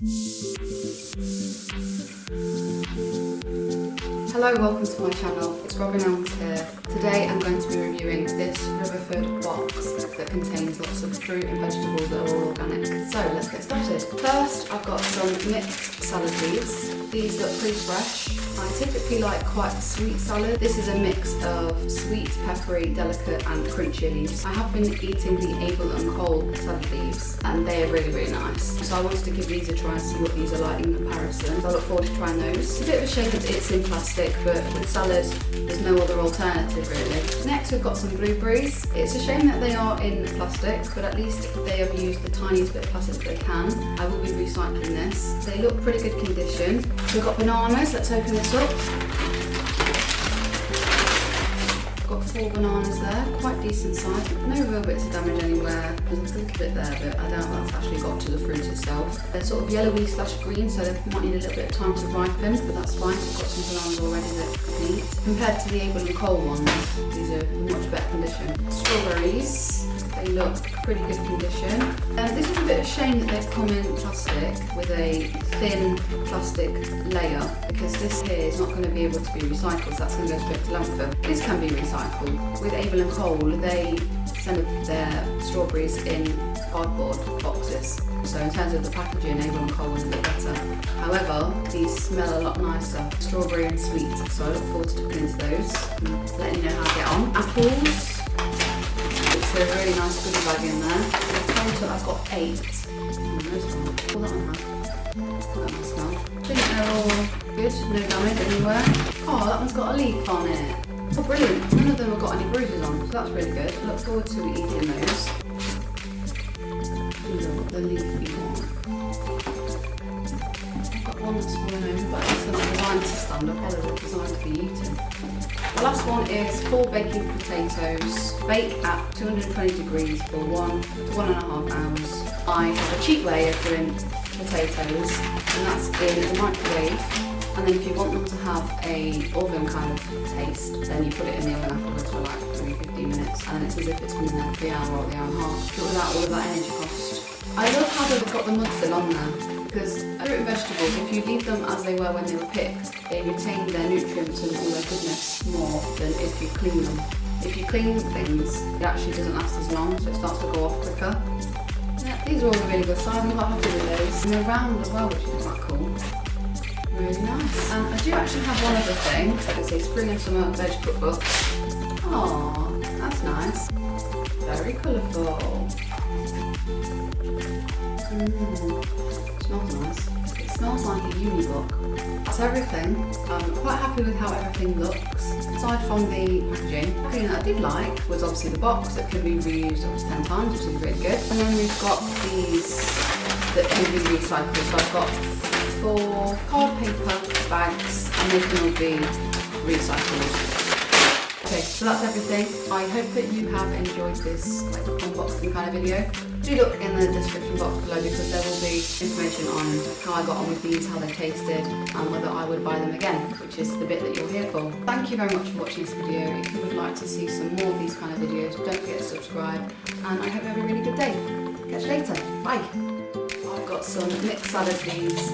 Hello, welcome to my channel. It's Robin Elms here. Today I'm going to be reviewing this Riverford box that contains lots of fruit and vegetables that are all organic. So let's get started. First, I've got some mixed salad leaves. These look pretty fresh. I typically like quite a sweet salad. This is a mix of sweet, peppery, delicate and crunchy leaves. I have been eating the Abel Cole salad leaves and they are really, really nice. So I wanted to give these a try and see what these are like in comparison. So I look forward to trying those. It's a bit of a shame that it's in plastic, but with salad there's no other alternative really. Next we've got some blueberries. It's a shame that they are in plastic, but at least they have used the tiniest bit of plastic that they can. I will be recycling this. They look pretty good condition. So we've got bananas. Let's open this up. Got 4 bananas there, quite decent size. No real bits of damage anywhere. There's a little bit there, but I doubt that's actually got to the fruit itself. They're sort of yellowy / green, so they might need a little bit of time to ripen, but that's fine. So I've got some bananas already that I can eat. Compared to the Abel Cole ones, these are in much better condition. Strawberries. They look pretty good condition. This is a bit of a shame that they've come in plastic with a thin plastic layer, because this here is not going to be able to be recycled, so that's going to go straight to landfill. This can be recycled. With Abel Cole, they send their strawberries in cardboard boxes. So in terms of the packaging, Abel Cole is a bit better. However, these smell a lot nicer, strawberry and sweet, so I look forward to dipping into those and letting you know how I get on. Apples. It's a really nice goodie bag in there. In total I've got 8. Pull that one out. That one smell. I think they're all good, no damage anywhere. Oh, that one's got a leaf on it. Oh brilliant, none of them have got any bruises on, so that's really good. Look forward to eating those. Look, the leafy one. I've got one that's fallen over, but it's not designed to stand up, either it's designed to be eaten. The last one is 4 baking potatoes. Bake at 220 degrees for 1 to 1.5 hours. I have a cheap way of doing potatoes, and that's in the microwave. And then if you want them to have a oven kind of taste, then you put it in the oven afterwards for like maybe 15 minutes, and then it's as if it's been in there for the hour or the hour and a half, but without all of that energy cost. I love how they've got the mud still on there, because fruit and vegetables, if you leave them as they were when they were picked, they retain their nutrients and all their goodness more than if you clean them. If you clean things, it actually doesn't last as long, so it starts to go off quicker. Yeah, these are all really good size. I'm quite happy with those. And they're round as well, which is quite cool. Really nice. And I do actually have one other thing. So it's a spring and summer veg cookbook. Oh, that's nice. Very colourful. Smells nice. It smells like a uni book. That's everything. I'm quite happy with how everything looks. Aside from the packaging, the thing that I did like was obviously the box that can be reused up to 10 times, which is really good. And then we've got these that can be recycled. So I've got 4 card paper bags and they can all be recycled. Okay, so that's everything. I hope that you have enjoyed this like unboxing kind of video. Do look in the description box below, because there will be information on how I got on with these, how they tasted, and whether I would buy them again, which is the bit that you're here for. Thank you very much for watching this video. If you would like to see some more of these kind of videos, don't forget to subscribe, and I hope you have a really good day. Catch you later. Bye. I've got some mixed salad leaves.